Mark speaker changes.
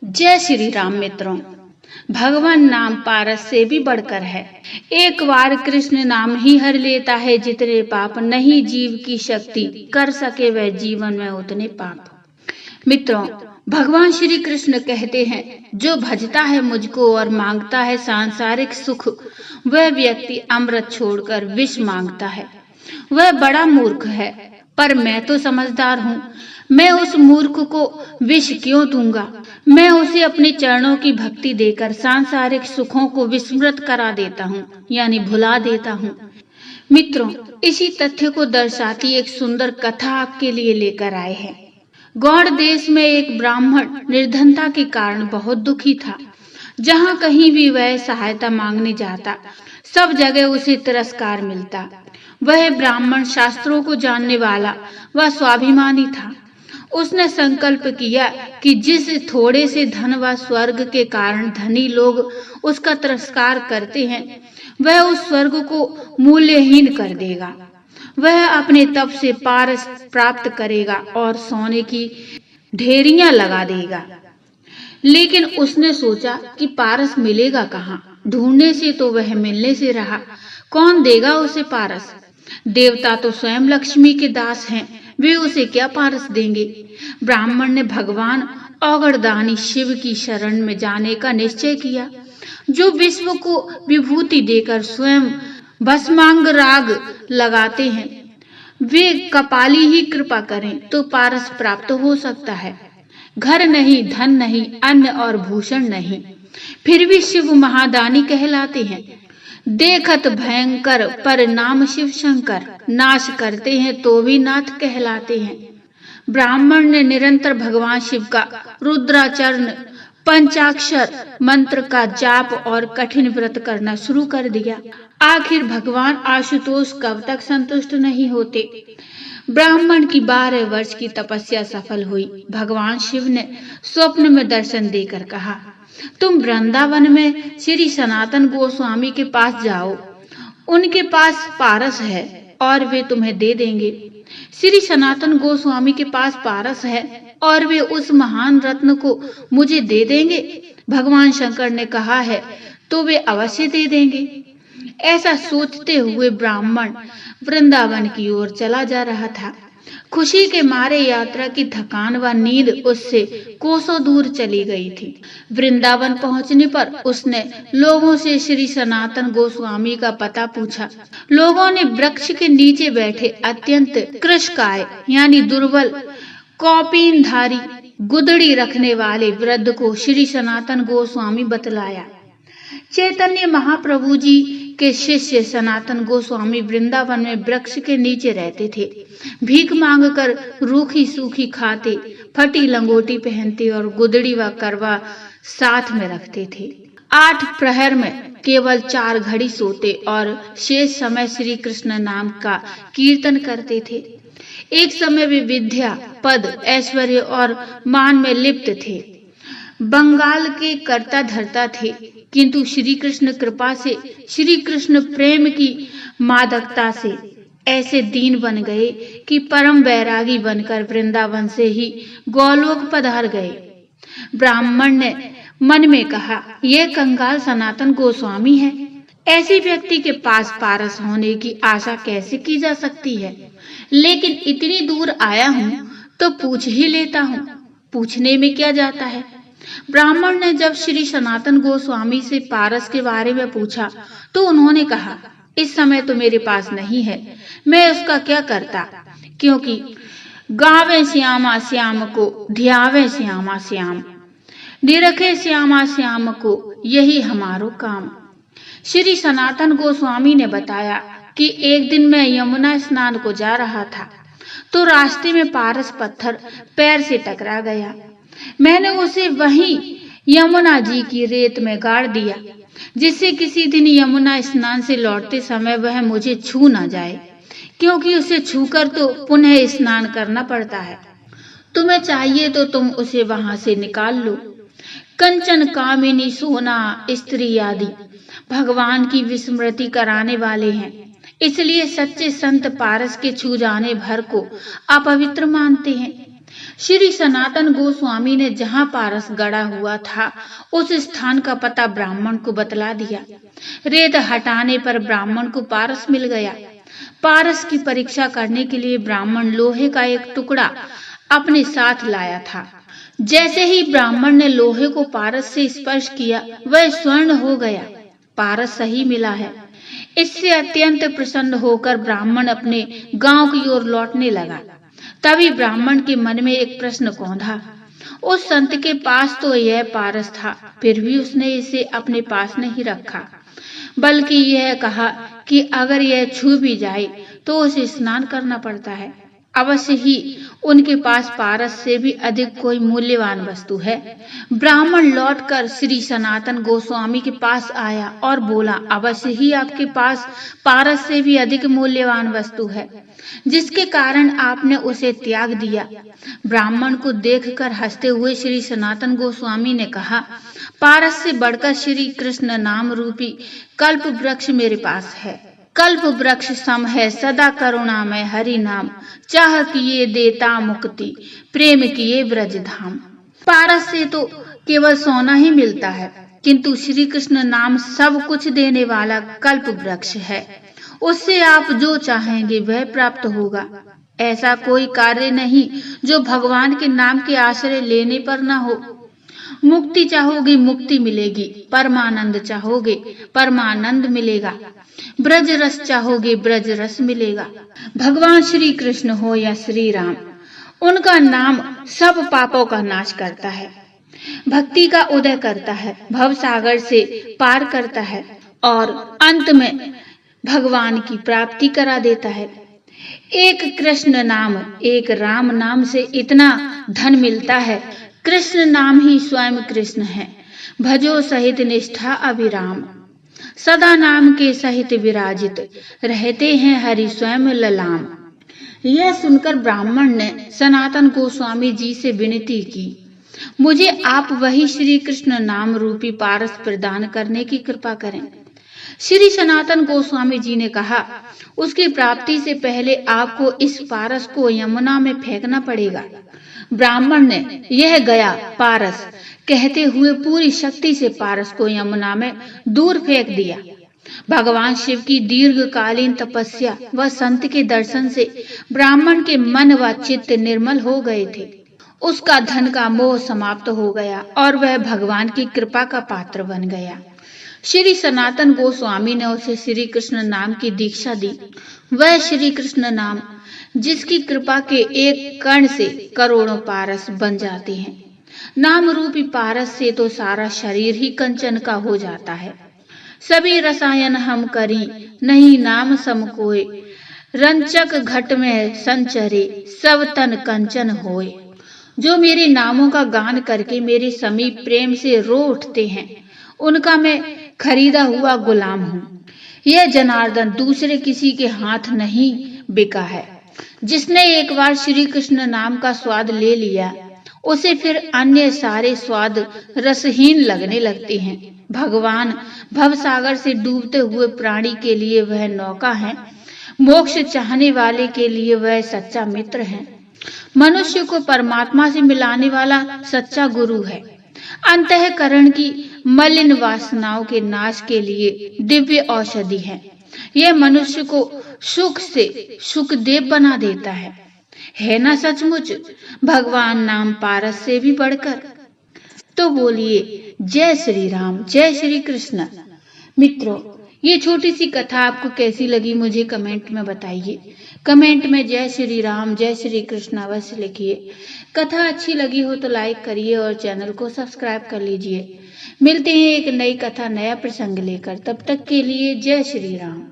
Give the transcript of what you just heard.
Speaker 1: जय श्री राम मित्रों। भगवान नाम पारस से भी बढ़कर है। एक बार कृष्ण नाम ही हर लेता है, जितने पाप नहीं जीव की शक्ति कर सके वह जीवन में उतने पाप। मित्रों, भगवान श्री कृष्ण कहते हैं, जो भजता है मुझको और मांगता है सांसारिक सुख, वह व्यक्ति अमृत छोड़कर विष मांगता है। वह बड़ा मूर्ख है, पर मैं तो समझदार हूँ। मैं उस मूर्ख को विष क्यों दूंगा? मैं उसे अपने चरणों की भक्ति देकर सांसारिक सुखों को विस्मृत करा देता हूँ, यानी भुला देता हूँ। मित्रों, इसी तथ्य को दर्शाती एक सुंदर कथा आपके लिए लेकर आए हैं। गौड़ देश में एक ब्राह्मण निर्धनता के कारण बहुत दुखी था। जहाँ कहीं भी वह सहायता मांगने जाता, सब जगह उसे तिरस्कार मिलता। वह ब्राह्मण शास्त्रों को जानने वाला व स्वाभिमानी था। उसने संकल्प किया कि जिस थोड़े से धन व स्वर्ग के कारण धनी लोग उसका तिरस्कार करते हैं, वह उस स्वर्ग को मूल्यहीन कर देगा। वह अपने तप से पारस प्राप्त करेगा और सोने की ढेरियां लगा देगा। लेकिन उसने सोचा कि पारस मिलेगा कहाँ? ढूंढने से तो वह मिलने से रहा। कौन देगा उसे पारस? देवता तो स्वयं लक्ष्मी के दास हैं, वे उसे क्या पारस देंगे? ब्राह्मण ने भगवान औगड़दानी शिव की शरण में जाने का निश्चय किया, जो विश्व को विभूति देकर स्वयं भस्मांग राग लगाते हैं। वे कपाली ही कृपा करें तो पारस प्राप्त हो सकता है। घर नहीं, धन नहीं, अन्न और भूषण नहीं, फिर भी शिव महादानी कहलाते हैं। देखत भयंकर पर नाम शिव शंकर, नाश करते हैं तो भी नाथ कहलाते हैं। ब्राह्मण ने निरंतर भगवान शिव का रुद्राचरण, पंचाक्षर मंत्र का जाप और कठिन व्रत करना शुरू कर दिया। आखिर भगवान आशुतोष कब तक संतुष्ट नहीं होते। ब्राह्मण की 12 वर्ष की तपस्या सफल हुई। भगवान शिव ने स्वप्न में दर्शन देकर कहा, तुम वृंदावन में श्री सनातन गोस्वामी के पास जाओ। उनके पास पारस है और वे तुम्हें दे देंगे। श्री सनातन गोस्वामी के पास पारस है और वे उस महान रत्न को मुझे दे देंगे। भगवान शंकर ने कहा है तो वे अवश्य दे देंगे। ऐसा सोचते हुए ब्राह्मण वृंदावन की ओर चला जा रहा था। खुशी के मारे यात्रा की थकान व नींद उससे कोसों दूर चली गई थी। वृंदावन पहुंचने पर उसने लोगों से श्री सनातन गोस्वामी का पता पूछा। लोगों ने वृक्ष के नीचे बैठे अत्यंत कृशकाय यानी दुर्बल कौपीनधारी गुदड़ी रखने वाले वृद्ध को श्री सनातन गोस्वामी बतलाया। चैतन्य महाप्रभु जी के शिष्य सनातन गोस्वामी वृंदावन में वृक्ष के नीचे रहते थे। भीख मांगकर रूखी सूखी खाते, फटी लंगोटी पहनते और गुदड़ी व करवा साथ में रखते थे। 8 प्रहर में केवल 4 घड़ी सोते और शेष समय श्री कृष्ण नाम का कीर्तन करते थे। एक समय वे विद्या, पद, ऐश्वर्य और मान में लिप्त थे। बंगाल के कर्ता धर्ता थे, किंतु श्री कृष्ण कृपा से, श्री कृष्ण प्रेम की मादकता से ऐसे दीन बन गए कि परम वैरागी बनकर वृंदावन से ही गोलोक पधार गए। ब्राह्मण ने मन में कहा, यह कंगाल सनातन गोस्वामी है। ऐसी व्यक्ति के पास पारस होने की आशा कैसे की जा सकती है? लेकिन इतनी दूर आया हूँ तो पूछ ही लेता हूँ। पूछने में क्या जाता है? ब्राह्मण ने जब श्री सनातन गोस्वामी से पारस के बारे में पूछा तो उन्होंने कहा, इस समय तो मेरे पास नहीं है, मैं उसका क्या करता, क्योंकि गावे श्यामा श्याम को ध्यावे श्यामा श्याम, निरखे श्यामा श्याम को यही हमारो काम। श्री सनातन गोस्वामी ने बताया कि एक दिन मैं यमुना स्नान को जा रहा था तो रास्ते में पारस पत्थर पैर से टकरा गया। मैंने उसे वहीं यमुना जी की रेत में गाड़ दिया, जिससे किसी दिन यमुना स्नान से लौटते समय वह मुझे छू ना जाए, क्योंकि उसे छूकर तो पुनः स्नान करना पड़ता है। तुम्हें चाहिए तो तुम उसे वहां से निकाल लो। कंचन कामिनी सोना स्त्री आदि भगवान की विस्मृति कराने वाले हैं, इसलिए सच्चे संत पारस के छू जाने भर को अपवित्र मानते हैं। श्री सनातन गोस्वामी ने जहाँ पारस गड़ा हुआ था उस स्थान का पता ब्राह्मण को बतला दिया। रेत हटाने पर ब्राह्मण को पारस मिल गया। पारस की परीक्षा करने के लिए ब्राह्मण लोहे का एक टुकड़ा अपने साथ लाया था। जैसे ही ब्राह्मण ने लोहे को पारस से स्पर्श किया वह स्वर्ण हो गया। पारस सही मिला है। इससे अत्यंत प्रसन्न होकर ब्राह्मण अपने गांव की ओर लौटने लगा। तभी ब्राह्मण के मन में एक प्रश्न कौंधा। उस संत के पास तो यह पारस था, फिर भी उसने इसे अपने पास नहीं रखा, बल्कि यह कहा कि अगर यह छू भी जाए तो उसे स्नान करना पड़ता है। अवश्य ही उनके पास पारस से भी अधिक कोई मूल्यवान वस्तु है। ब्राह्मण लौटकर श्री सनातन गोस्वामी के पास आया और बोला, अवश्य ही आपके पास पारस से भी अधिक मूल्यवान वस्तु है, जिसके कारण आपने उसे त्याग दिया। ब्राह्मण को देखकर हंसते हुए श्री सनातन गोस्वामी ने कहा, पारस से बढ़कर श्री कृष्ण नाम रूपी कल्प वृक्ष मेरे पास है। कल्प वृक्ष सम है सदा करुणामय हरि नाम, चाह किए देता मुक्ति प्रेम किए ब्रज धाम। पारस से तो केवल सोना ही मिलता है, किंतु श्री कृष्ण नाम सब कुछ देने वाला कल्प वृक्ष है। उससे आप जो चाहेंगे वह प्राप्त होगा। ऐसा कोई कार्य नहीं जो भगवान के नाम के आश्रय लेने पर न हो। मुक्ति चाहोगे मुक्ति मिलेगी, परमानंद चाहोगे परमानंद मिलेगा, ब्रज रस चाहोगे ब्रज रस मिलेगा। भगवान श्री कृष्ण हो या श्री राम, उनका नाम सब पापों का नाश करता है, भक्ति का उदय करता है, भव सागर से पार करता है और अंत में भगवान की प्राप्ति करा देता है। एक कृष्ण नाम एक राम नाम से इतना धन मिलता है। कृष्ण नाम ही स्वयं कृष्ण है। भजो सहित निष्ठा अभिराम, सदा नाम के सहित विराजित रहते हैं हरि स्वयं ललाम। यह सुनकर ब्राह्मण ने सनातन गोस्वामी जी से विनती की, मुझे आप वही श्री कृष्ण नाम रूपी पारस प्रदान करने की कृपा करें। श्री सनातन गोस्वामी जी ने कहा, उसकी प्राप्ति से पहले आपको इस पारस को यमुना में फेंकना पड़ेगा। ब्राह्मण ने यह गया पारस कहते हुए पूरी शक्ति से पारस को यमुना में दूर फेंक दिया। भगवान शिव की दीर्घकालीन तपस्या व संत के दर्शन से ब्राह्मण के मन व चित्त निर्मल हो गए थे। उसका धन का मोह समाप्त हो गया और वह भगवान की कृपा का पात्र बन गया। श्री सनातन गोस्वामी ने उसे श्री कृष्ण नाम की दीक्षा दी। वह श्री कृष्ण नाम जिसकी कृपा के एक कण से करोड़ों पारस बन जाते हैं। नाम रूपी पारस से तो सारा शरीर ही कंचन का हो जाता है। सभी रसायन हम करी नहीं नाम सम कोय, रंचक घट में संचरे सब तन कंचन होए। जो मेरे नामों का गान करके मेरे समीप प्रेम से रो उठते हैं, उनका मैं खरीदा हुआ गुलाम हूँ। यह जनार्दन दूसरे किसी के हाथ नहीं बिका है। जिसने एक बार श्री कृष्ण नाम का स्वाद ले लिया, उसे फिर अन्य सारे स्वाद रसहीन लगने लगते हैं। भगवान भवसागर से डूबते हुए प्राणी के लिए वह नौका है, मोक्ष चाहने वाले के लिए वह सच्चा मित्र है, मनुष्य को परमात्मा से मिलाने वाला सच्चा गुरु है, अंतःकरण की मलिन वासनाओं के नाश के लिए दिव्य औषधि है। यह मनुष्य को सुख से सुखदेव बना देता है ना सचमुच भगवान नाम पारस से भी बढ़कर। तो बोलिए जय श्री राम, जय श्री कृष्ण। मित्रों, ये छोटी सी कथा आपको कैसी लगी मुझे कमेंट में बताइए। कमेंट में जय श्री राम, जय श्री कृष्ण अवश्य लिखिए। कथा अच्छी लगी हो तो लाइक करिए और चैनल को सब्सक्राइब कर लीजिए। मिलते हैं एक नई कथा, नया प्रसंग लेकर। तब तक के लिए जय श्री राम।